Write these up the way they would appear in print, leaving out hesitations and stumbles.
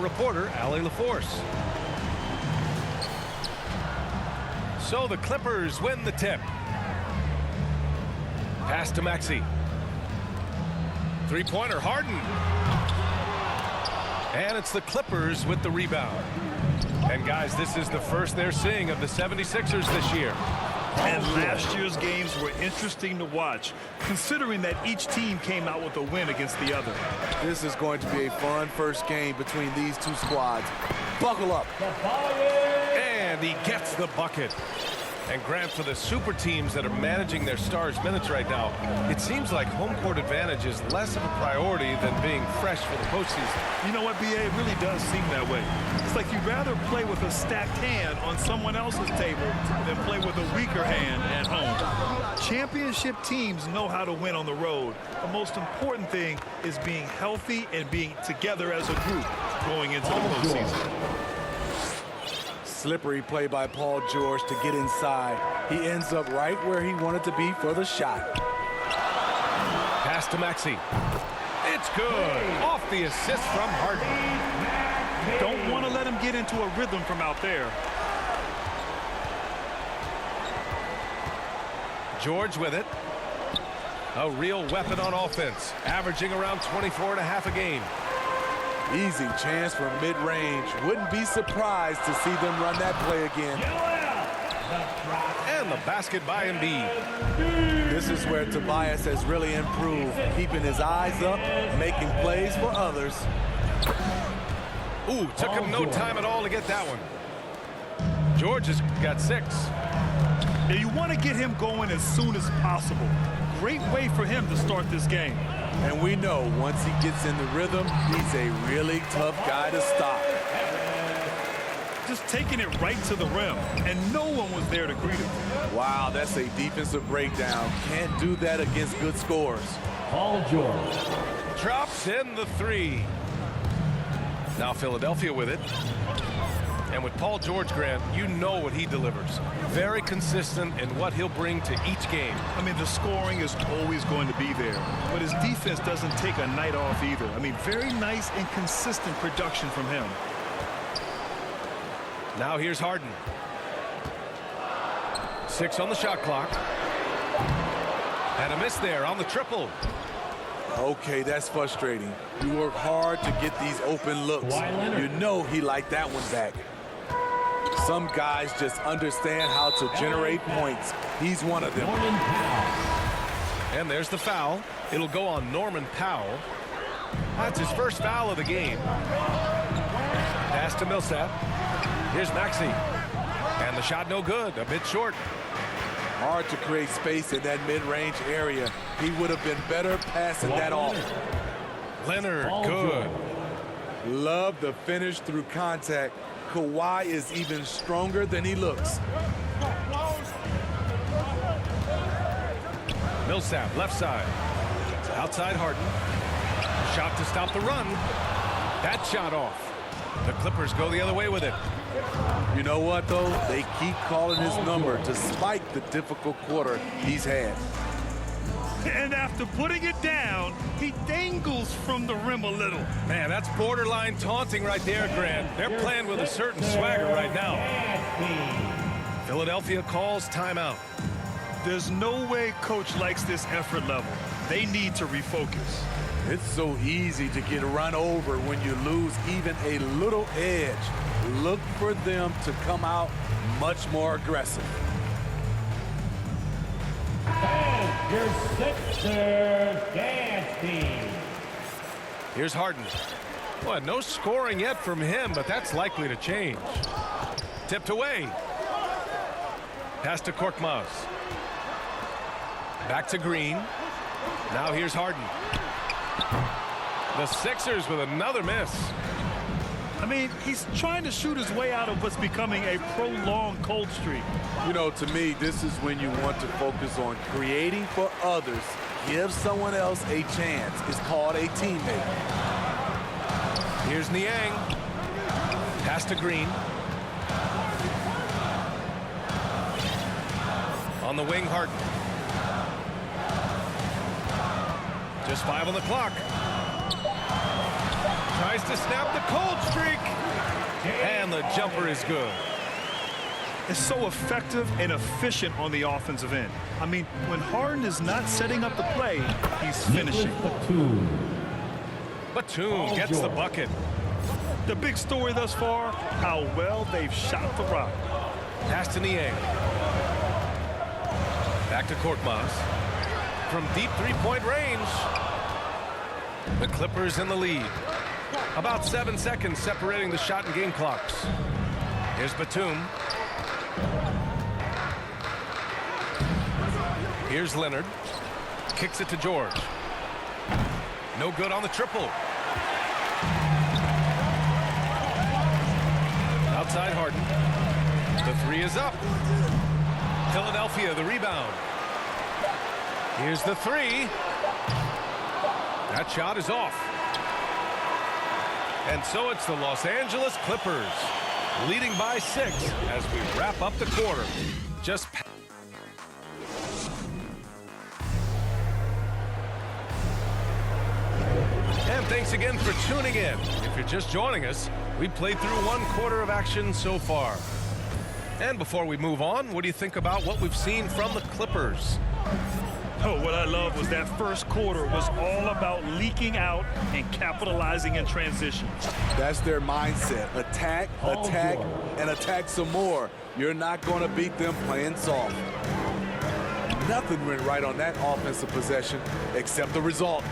reporter, Allie LaForce. So the Clippers win the tip. Pass to Maxey. Three-pointer, Harden. And it's the Clippers with the rebound. And guys, this is the first they're seeing of the 76ers this year. And last year's games were interesting to watch, considering that each team came out with a win against the other. This is going to be a fun first game between these two squads. Buckle up. And he gets the bucket. And Grant, for the super teams that are managing their stars' minutes right now, it seems like home court advantage is less of a priority than being fresh for the postseason. You know what, B.A.? It really does seem that way. It's like you'd rather play with a stacked hand on someone else's table than play with a weaker hand at home. Championship teams know how to win on the road. The most important thing is being healthy and being together as a group going into the postseason. Slippery play by Paul George to get inside. He ends up right where he wanted to be for the shot. Pass to Maxey. It's good. Off the assist from Harden. Don't want to let him get into a rhythm from out there. George with it. A real weapon on offense, averaging around 24.5 a game. Easy chance for mid-range. Wouldn't be surprised to see them run that play again. And the basket by Embiid. This is where Tobias has really improved, keeping his eyes up, making plays for others. Ooh, took him no time at all to get that one. George has got 6. Now you want to get him going as soon as possible. Great way for him to start this game. And we know once he gets in the rhythm, he's a really tough guy to stop. Just taking it right to the rim, and no one was there to greet him. Wow, that's a defensive breakdown. Can't do that against good scores. Paul George. Drops in the 3. Now Philadelphia with it. And with Paul George, Grant, you know what he delivers. Very consistent in what he'll bring to each game. I mean, the scoring is always going to be there, but his defense doesn't take a night off either. I mean, very nice and consistent production from him. Now here's Harden. 6 on the shot clock. And a miss there on the triple. Okay, that's frustrating. You work hard to get these open looks. You know he liked that one back. Some guys just understand how to generate points. He's one of them. And there's the foul. It'll go on Norman Powell. That's his first foul of the game. Pass to Millsap. Here's Maxey. And the shot no good, a bit short. Hard to create space in that mid-range area. He would have been better passing that off. Leonard, good. Love the finish through contact. Kawhi is even stronger than he looks. Millsap, left side. Outside Harden. Shot to stop the run. That shot off. The Clippers go the other way with it. You know what, though? They keep calling his number despite the difficult quarter he's had. And after putting it down, he dangles from the rim a little. Man, that's borderline taunting right there, Grant. They're playing with a certain swagger right now. Philadelphia calls timeout. There's no way coach likes this effort level. They need to refocus. It's so easy to get run over when you lose even a little edge. Look for them to come out much more aggressive. And your Sixers dance team. Here's Harden. Well, no scoring yet from him, but that's likely to change. Tipped away. Pass to Korkmaz. Back to Green. Now here's Harden. The Sixers with another miss. I mean, he's trying to shoot his way out of what's becoming a prolonged cold streak. You know, to me, this is when you want to focus on creating for others. Give someone else a chance. It's called a teammate. Here's Niang. Pass to Green. On the wing, Harden. Just 5 on the clock. Tries to snap the cold streak. the jumper is good. Is so effective and efficient on the offensive end. I mean, when Harden is not setting up the play, he's finishing. Batum gets the bucket. The big story thus far, how well they've shot the rock. Pass to Niang. Back to Korkmaz. From deep three-point range. The Clippers in the lead. About 7 seconds separating the shot and game clocks. Here's Batum. Here's Leonard. Kicks it to George. No good on the triple. Outside Harden. The three is up. Philadelphia, the rebound. Here's the three. That shot is off. And so it's the Los Angeles Clippers leading by 6 as we wrap up the quarter. Just and thanks again for tuning in. If you're just joining us, we played through 1 quarter of action so far. And before we move on, what do you think about what we've seen from the Clippers? Oh, what I love was that first quarter was all about leaking out and capitalizing in transition. That's their mindset. Attack, attack, and attack some more. You're not going to beat them playing soft. Nothing went right on that offensive possession except the result.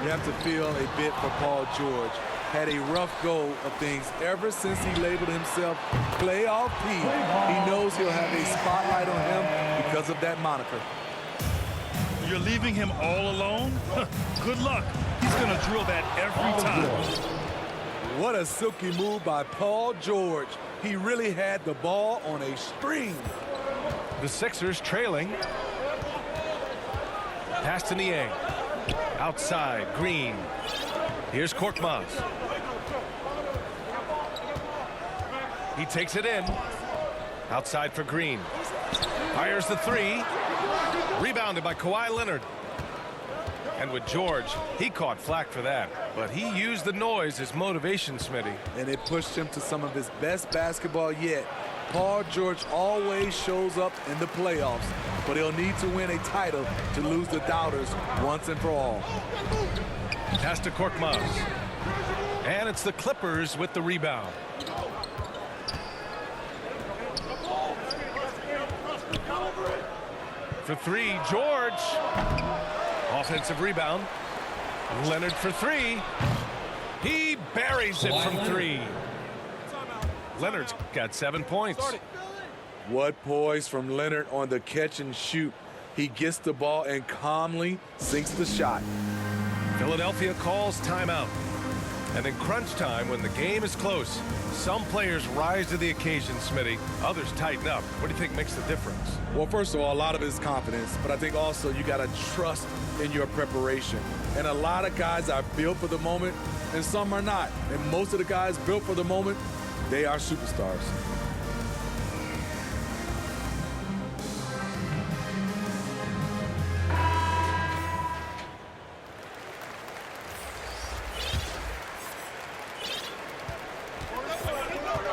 You have to feel a bit for Paul George. Had a rough go of things ever since he labeled himself Playoff P. He knows he'll have a spotlight on him because of that moniker. You're leaving him all alone? Good luck. He's going to drill that every time. What a silky move by Paul George. He really had the ball on a string. The Sixers trailing. Pass to Niang. Outside, Green. Here's Korkmaz. He takes it in. Outside for Green. Fires the three. Rebounded by Kawhi Leonard. And with George, he caught flack for that. But he used the noise as motivation, Smitty. And it pushed him to some of his best basketball yet. Paul George always shows up in the playoffs, but he'll need to win a title to lose the doubters once and for all. Pass to Korkmaz. And it's the Clippers with the rebound. For three, George. Offensive rebound. Leonard for three. He buries it from three. Leonard's got 7 points. What poise from Leonard on the catch and shoot. He gets the ball and calmly sinks the shot. Philadelphia calls timeout. And in crunch time, when the game is close, some players rise to the occasion, Smitty. Others tighten up. What do you think makes the difference? Well, first of all, a lot of it is confidence, but I think also you got to trust in your preparation. And a lot of guys are built for the moment, and some are not. And most of the guys built for the moment, they are superstars.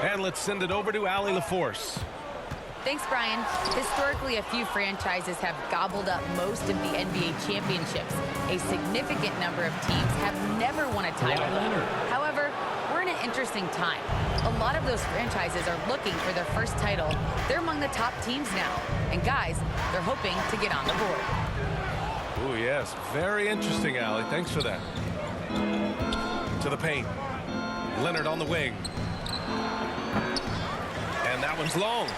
And let's send it over to Allie LaForce. Thanks, Brian. Historically, a few franchises have gobbled up most of the NBA championships. A significant number of teams have never won a title. However, we're in an interesting time. A lot of those franchises are looking for their first title. They're among the top teams now. And guys, they're hoping to get on the board. Oh, yes. Very interesting, Allie. Thanks for that. To the paint. Leonard on the wing. And that one's long.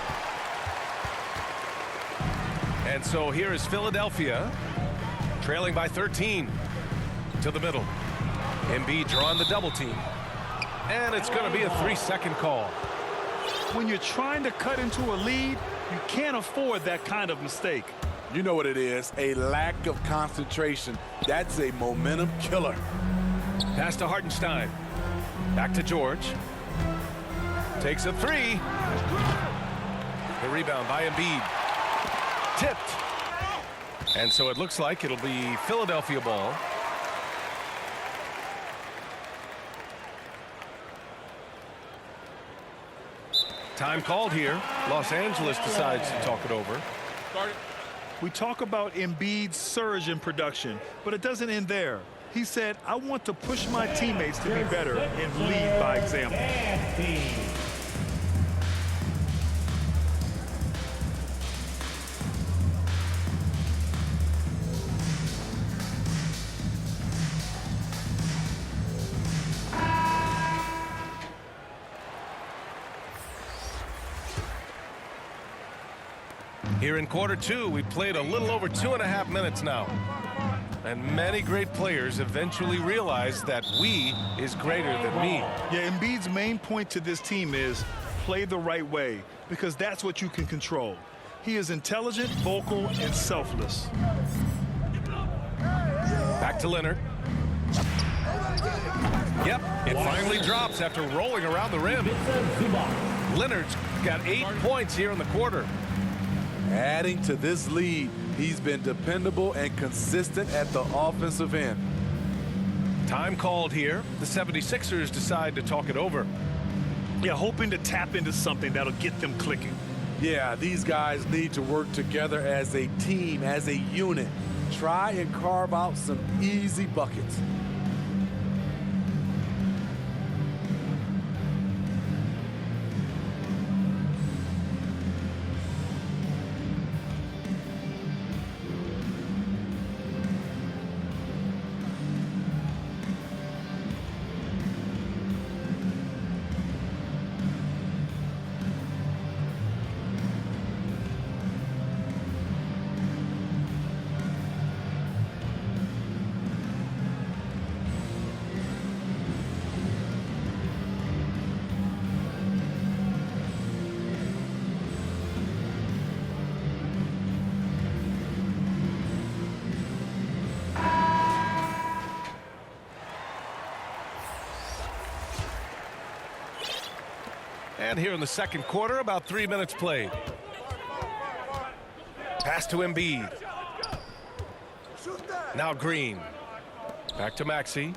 And so here is Philadelphia, trailing by 13 to the middle. Embiid drawing the double team. And it's going to be a 3-second call. When you're trying to cut into a lead, you can't afford that kind of mistake. You know what it is, a lack of concentration. That's a momentum killer. Pass to Hartenstein. Back to George. Takes a three. The rebound by Embiid. Tipped. And so it looks like it'll be Philadelphia ball. Time called here. Los Angeles decides to talk it over. We talk about Embiid's surge in production, but it doesn't end there. He said, I want to push my teammates to be better and lead by example. Here in quarter two, we played a little over 2.5 minutes now. And many great players eventually realize that we is greater than me. Yeah, Embiid's main point to this team is play the right way, because that's what you can control. He is intelligent, vocal, and selfless. Back to Leonard. Yep, it finally drops after rolling around the rim. Leonard's got 8 points here in the quarter. Adding to this lead, he's been dependable and consistent at the offensive end. Time called here. The 76ers decide to talk it over. Yeah, hoping to tap into something that'll get them clicking. Yeah, these guys need to work together as a team, as a unit. Try and carve out some easy buckets. And here in the second quarter, about 3 minutes played. Pass to Embiid. Now Green. Back to Maxey.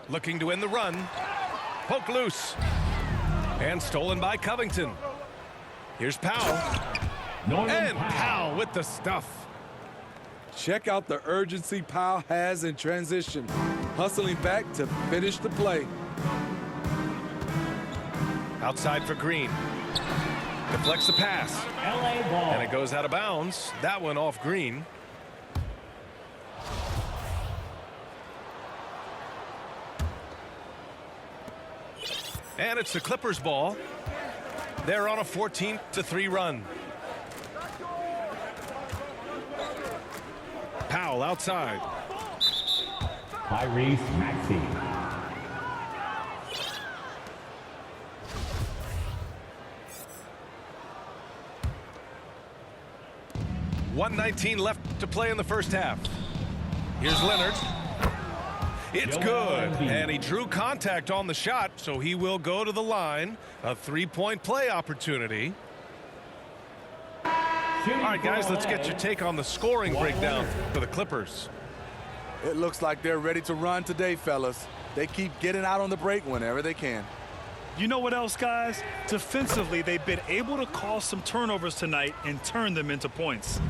Looking to end the run. Poke loose. And stolen by Covington. Here's Powell. And Powell with the stuff. Check out the urgency Powell has in transition. Hustling back to finish the play. Outside for Green. Deflects the pass. LA ball. And it goes out of bounds. That one off Green. And it's the Clippers ball. They're on a 14-3 run. Powell outside. Tyrese Maxey. 1:19 left to play in the first half. Here's Leonard. It's good, and he drew contact on the shot, so he will go to the line. A three-point play opportunity. All right, guys, let's get your take on the scoring breakdown for the Clippers. It looks like they're ready to run today, fellas. They keep getting out on the break whenever they can. You know what else, guys? Defensively, they've been able to cause some turnovers tonight and turn them into points.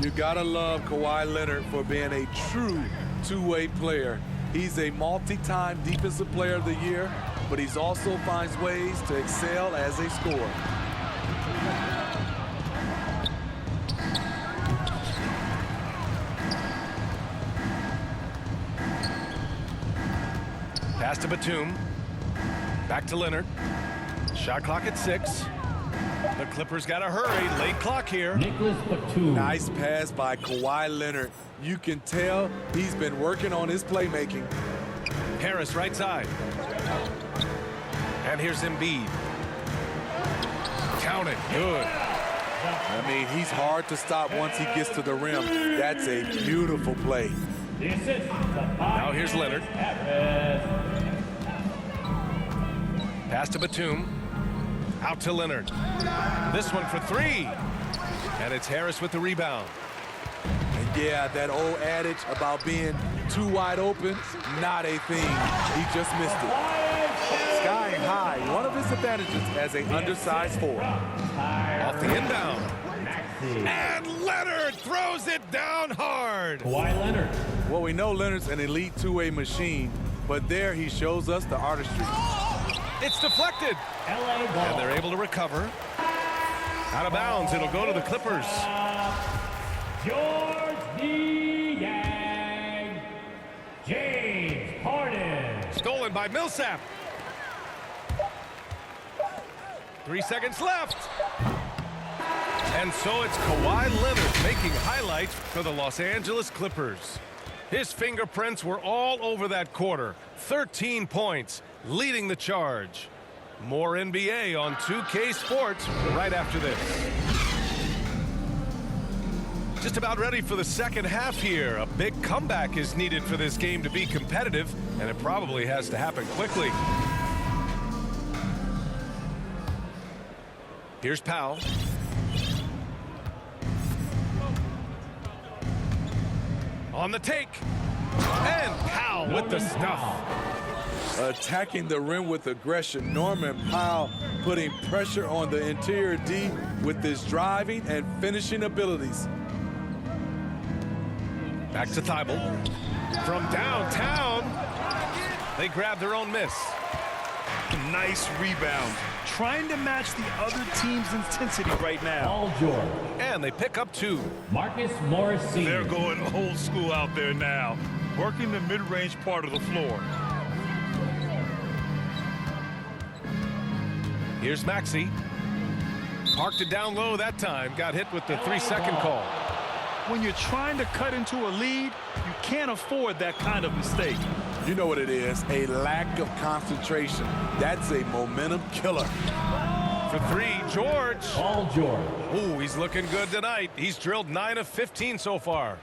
You gotta love Kawhi Leonard for being a true two-way player. He's a multi-time defensive player of the year, but he also finds ways to excel as a scorer. Pass to Batum. Back to Leonard. Shot clock at 6. The Clippers got to hurry. Late clock here. Nicholas Batum. Nice pass by Kawhi Leonard. You can tell he's been working on his playmaking. Harris right side. And here's Embiid. Count it. Good. I mean, he's hard to stop once he gets to the rim. That's a beautiful play. Now here's Leonard. Pass to Batum. Out to Leonard. This one for 3. And it's Harris with the rebound. And yeah, that old adage about being too wide open, not a thing. He just missed it. skying high, one of his advantages as an undersized forward. Off the inbound. Maxey. And Leonard throws it down hard. Kawhi Leonard. Well, we know Leonard's an elite two-way machine, but there he shows us the artistry. It's deflected. LA ball. And they're able to recover. Out of bounds, it'll go to the Clippers. George Niang. James Harden. Stolen by Millsap. 3 seconds left. And so it's Kawhi Leonard making highlights for the Los Angeles Clippers. His fingerprints were all over that quarter. 13 points, leading the charge. More NBA on 2K Sports right after this. Just about ready for the second half here. A big comeback is needed for this game to be competitive, and it probably has to happen quickly. Here's Powell. On the take. And Powell with the stuff. Attacking the rim with aggression. Norman Powell putting pressure on the interior D with his driving and finishing abilities. Back to Thibault. From downtown, they grab their own miss. Nice rebound. Trying to match the other team's intensity right now. Paul George. And they pick up 2. Marcus Morris Sr. They're going old school out there now, working the mid-range part of the floor. Here's Maxey. Parked it down low that time. Got hit with the 3-second call. When you're trying to cut into a lead, you can't afford that kind of mistake. You know what it is, a lack of concentration. That's a momentum killer. For 3, George. Paul George. Ooh, he's looking good tonight. He's drilled 9 of 15 so far.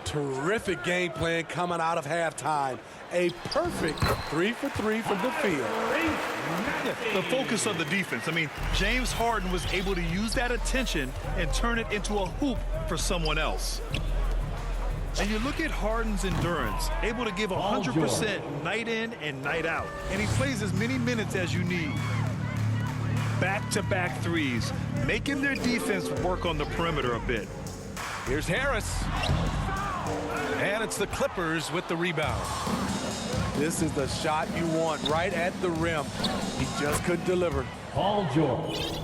Terrific game plan coming out of halftime. A perfect 3 for 3 from the field. The focus of the defense. I mean, James Harden was able to use that attention and turn it into a hoop for someone else. And you look at Harden's endurance, able to give 100% night in and night out. And he plays as many minutes as you need. Back-to-back threes, making their defense work on the perimeter a bit. Here's Harris. And it's the Clippers with the rebound. This is the shot you want right at the rim. He just couldn't deliver. Paul George.